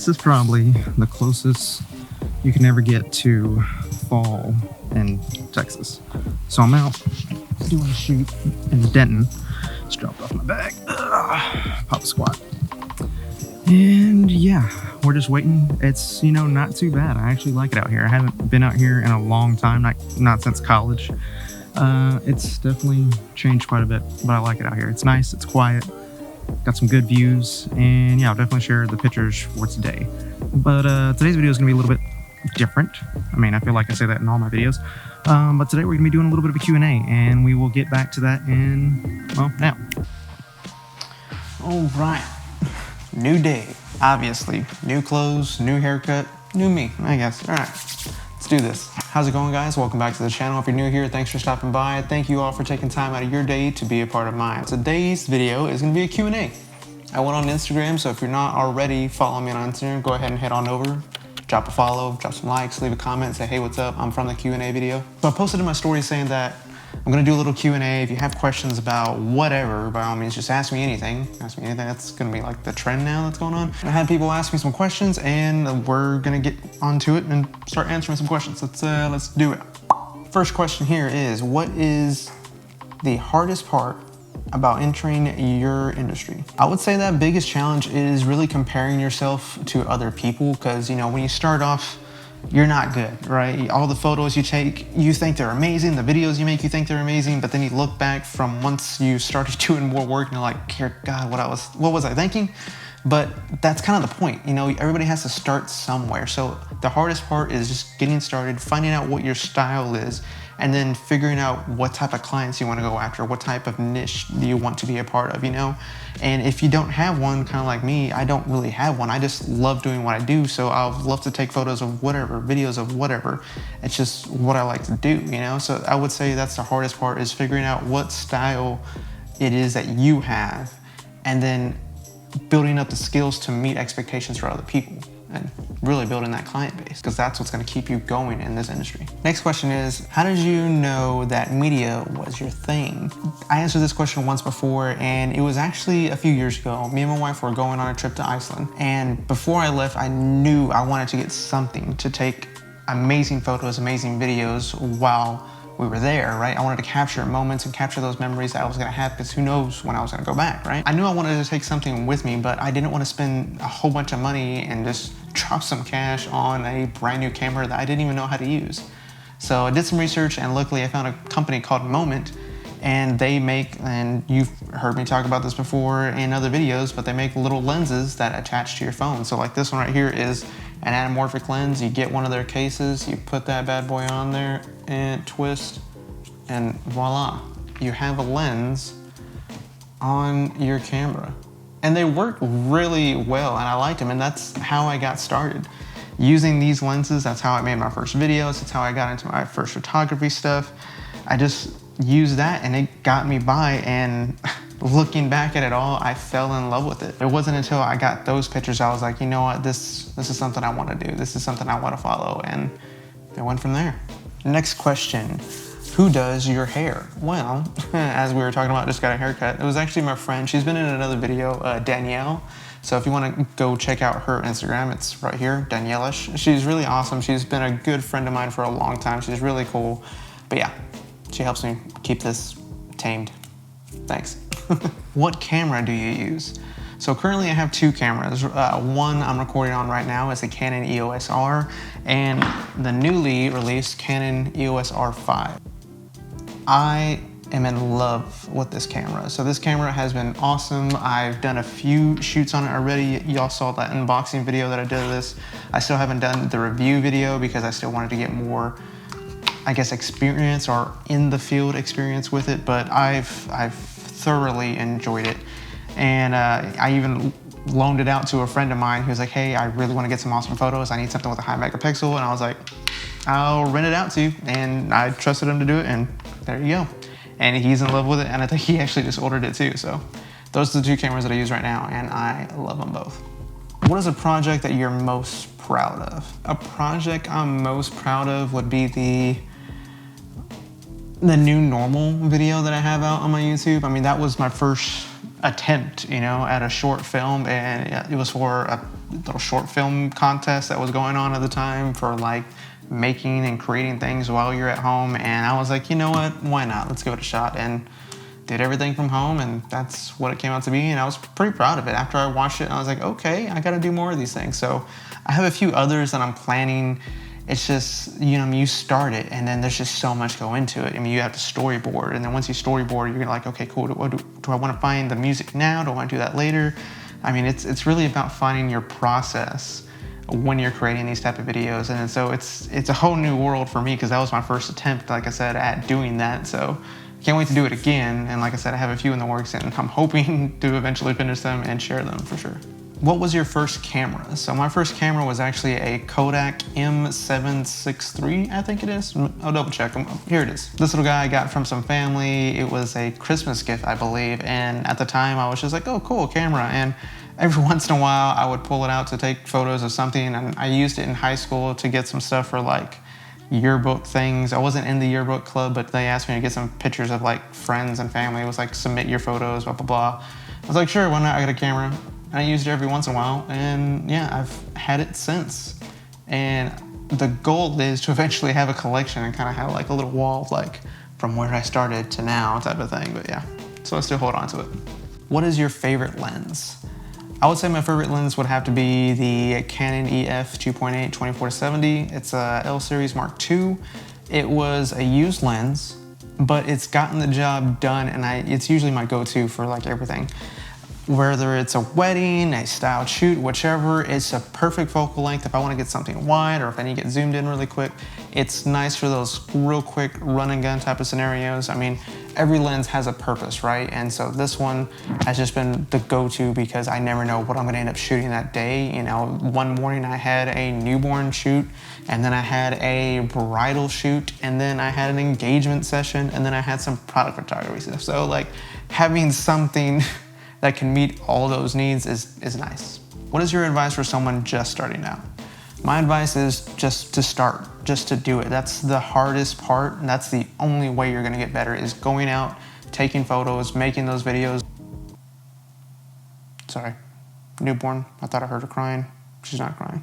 this is probably the closest you can ever get to fall in Texas. So I'm out doing a shoot in Denton. Just dropped off my bag. Pop a squat. And yeah, we're just waiting. It's, you know, not too bad. I actually like it out here. I haven't been out here in a long time, not since college. It's definitely changed quite a bit, but I like it out here. It's nice, it's quiet, got some good views, and yeah, I'll definitely share the pictures for today. But today's video is gonna be a little bit different. I mean, I feel like I say that in all my videos. But today we're gonna be doing a little bit of a Q&A, and we will get back to that in, well, now. All right, new day, obviously. New clothes, new haircut, new me, I guess. All right, let's do this. How's it going, guys? Welcome back to the channel. If you're new here, thanks for stopping by. Thank you all for taking time out of your day to be a part of mine. Today's video is gonna be a Q&A. I went on Instagram, so if you're not already following me on Instagram, go ahead and head on over. Drop a follow, drop some likes, leave a comment, say, hey, what's up? I'm from the Q&A video. So I posted in my story saying that I'm gonna do a little Q&A. If you have questions about whatever, by all means, just ask me anything. Ask me anything. That's gonna be like the trend now that's going on. I had people ask me some questions, and we're gonna get onto it and start answering some questions. Let's do it. First question here is, what is the hardest part about entering your industry? I would say that biggest challenge is really comparing yourself to other people, because, you know, when you start off, you're not good, right? All the photos you take, you think they're amazing. The videos you make, you think they're amazing, but then you look back from once you started doing more work and you're like, God, what was I thinking? But that's kind of the point, you know, everybody has to start somewhere. So the hardest part is just getting started, finding out what your style is, and then figuring out what type of clients you want to go after, what type of niche do you want to be a part of, you know? And if you don't have one, kind of like me, I don't really have one. I just love doing what I do. So I'll love to take photos of whatever, videos of whatever. It's just what I like to do, you know? So I would say that's the hardest part, is figuring out what style it is that you have, and then building up the skills to meet expectations for other people, and really building that client base, because that's what's going to keep you going in this industry. Next question is, how did you know that media was your thing? I answered this question once before, and it was actually a few years ago. Me and my wife were going on a trip to Iceland, and before I left, I knew I wanted to get something to take amazing photos, amazing videos while we were there, right? I wanted to capture moments and capture those memories that I was gonna have, because who knows when I was gonna go back, right? I knew I wanted to take something with me, but I didn't want to spend a whole bunch of money and just drop some cash on a brand new camera that I didn't even know how to use. So I did some research, and luckily I found a company called Moment, and they make, and you've heard me talk about this before in other videos, but they make little lenses that attach to your phone. So like this one right here is an anamorphic lens. You get one of their cases, you put that bad boy on there and twist, and voila, you have a lens on your camera. And they work really well, and I liked them, and that's how I got started. Using these lenses, that's how I made my first videos, that's how I got into my first photography stuff. I just used that, and it got me by, and looking back at it all, I fell in love with it. It wasn't until I got those pictures I was like, you know what, this is something I want to do. This is something I want to follow, and it went from there. Next question, who does your hair? Well, as we were talking about, just got a haircut. It was actually my friend. She's been in another video, Danielle. So if you want to go check out her Instagram, it's right here, Daniela. She's really awesome. She's been a good friend of mine for a long time. She's really cool. But yeah, she helps me keep this tamed. Thanks. What camera do you use? So currently I have two cameras. One I'm recording on right now is the Canon EOS R, and the newly released Canon EOS R5. I am in love with this camera. So this camera has been awesome. I've done a few shoots on it already. Y'all saw that unboxing video that I did of this. I still haven't done the review video because I still wanted to get more, I guess, experience or in the field experience with it, but I've thoroughly enjoyed it. And I even loaned it out to a friend of mine who was like, hey, I really want to get some awesome photos. I need something with a high megapixel. And I was like, I'll rent it out to you. And I trusted him to do it, and there you go. And he's in love with it, and I think he actually just ordered it too. So those are the two cameras that I use right now, and I love them both. What is a project that you're most proud of? A project I'm most proud of would be the new normal video that I have out on my YouTube. I mean, that was my first attempt, you know, at a short film, and it was for a little short film contest that was going on at the time for like making and creating things while you're at home. And I was like, you know what, why not? Let's give it a shot. And did everything from home, and that's what it came out to be. And I was pretty proud of it. After I watched it, I was like, okay, I gotta do more of these things. So I have a few others that I'm planning. It's just, you know, you start it and then there's just so much go into it. I mean, you have to storyboard, and then once you storyboard, you're like, okay, cool, do I want to find the music now? Do I want to do that later? I mean, it's really about finding your process when you're creating these type of videos. And so it's a whole new world for me, because that was my first attempt, like I said, at doing that. So can't wait to do it again. And like I said, I have a few in the works, and I'm hoping to eventually finish them and share them for sure. What was your first camera? So my first camera was actually a Kodak M763, I think it is. I'll double check. Here it is. This little guy I got from some family. It was a Christmas gift, I believe. And at the time I was just like, oh, cool, camera. And every once in a while I would pull it out to take photos of something. And I used it in high school to get some stuff for like yearbook things. I wasn't in the yearbook club, but they asked me to get some pictures of like friends and family. It was like, submit your photos, blah, blah, blah. I was like, sure, why not? I got a camera. And I used it every once in a while, and yeah, I've had it since. And the goal is to eventually have a collection and kind of have like a little wall of like from where I started to now type of thing, but yeah. So I still hold on to it. What is your favorite lens? I would say my favorite lens would have to be the Canon EF 2.8 24-70. It's a L series Mark II. It was a used lens, but it's gotten the job done, and it's usually my go-to for like everything. Whether it's a wedding, a styled shoot, whichever, it's a perfect focal length if I want to get something wide, or if I need to get zoomed in really quick. It's nice for those real quick run and gun type of scenarios. I mean, every lens has a purpose, right? And so this one has just been the go-to because I never know what I'm gonna end up shooting that day. You know, one morning I had a newborn shoot, and then I had a bridal shoot, and then I had an engagement session, and then I had some product photography stuff. So like having something that can meet all those needs is nice. What is your advice for someone just starting out? My advice is just to start, just to do it. That's the hardest part, and that's the only way you're gonna get better, is going out, taking photos, making those videos. Sorry, newborn, I thought I heard her crying. She's not crying.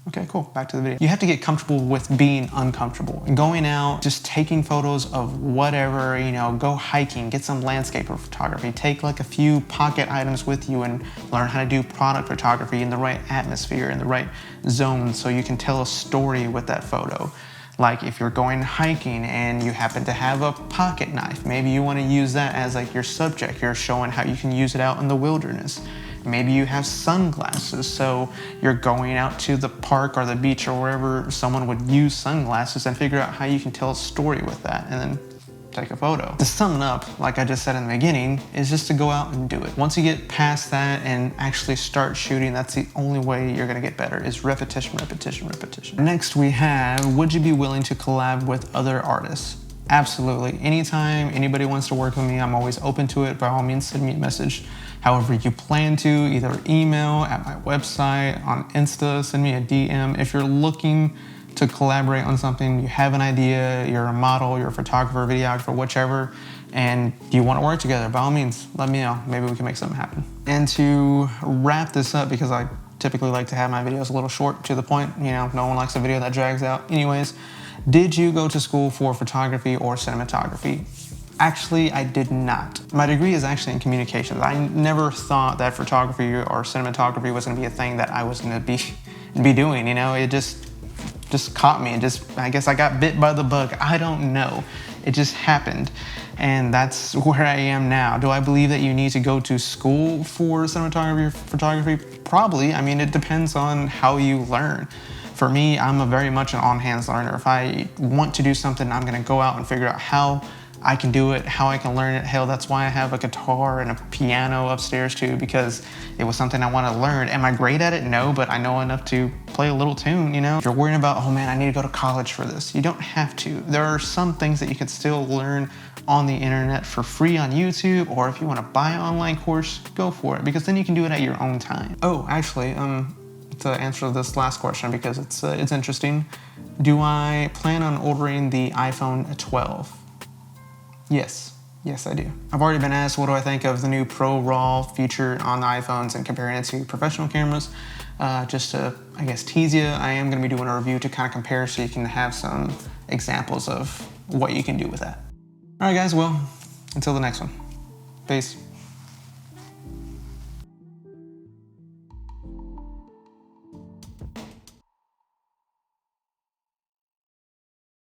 Okay, cool, back to the video. You have to get comfortable with being uncomfortable. Going out, just taking photos of whatever, you know, go hiking, get some landscape photography, take like a few pocket items with you and learn how to do product photography in the right atmosphere, in the right zone, so you can tell a story with that photo. Like if you're going hiking and you happen to have a pocket knife, maybe you want to use that as like your subject. You're showing how you can use it out in the wilderness. Maybe you have sunglasses, so you're going out to the park or the beach or wherever someone would use sunglasses, and figure out how you can tell a story with that and then take a photo. To sum it up, like I just said in the beginning, is just to go out and do it. Once you get past that and actually start shooting, that's the only way you're gonna get better, is repetition, repetition, repetition. Next we have, would you be willing to collab with other artists? Absolutely. Anytime anybody wants to work with me, I'm always open to it. By all means, send me a message. However you plan to, either email, at my website, on Insta, send me a DM. If you're looking to collaborate on something, you have an idea, you're a model, you're a photographer, videographer, whichever, and you want to work together, by all means, let me know. Maybe we can make something happen. And to wrap this up, because I typically like to have my videos a little short, to the point, you know, no one likes a video that drags out. Anyways, did you go to school for photography or cinematography? Actually, I did not. My degree is actually in communications. I never thought that photography or cinematography was gonna be a thing that I was gonna be doing, you know? It just caught me. I guess I got bit by the bug. I don't know. It just happened. And that's where I am now. Do I believe that you need to go to school for cinematography or photography? Probably. I mean, it depends on how you learn. For me, I'm very much an on-hands learner. If I want to do something, I'm gonna go out and figure out how I can do it, how I can learn it. Hell, that's why I have a guitar and a piano upstairs too, because it was something I want to learn. Am I great at it? No, but I know enough to play a little tune, you know? If you're worrying about, oh man, I need to go to college for this, you don't have to. There are some things that you can still learn on the internet for free on YouTube, or if you want to buy an online course, go for it, because then you can do it at your own time. Oh, actually, to answer this last question, because it's interesting, do I plan on ordering the iPhone 12? Yes. Yes, I do. I've already been asked what do I think of the new Pro RAW feature on the iPhones and comparing it to professional cameras. Just to, I guess, tease you, I am going to be doing a review to kind of compare so you can have some examples of what you can do with that. All right, guys, well, until the next one. Peace.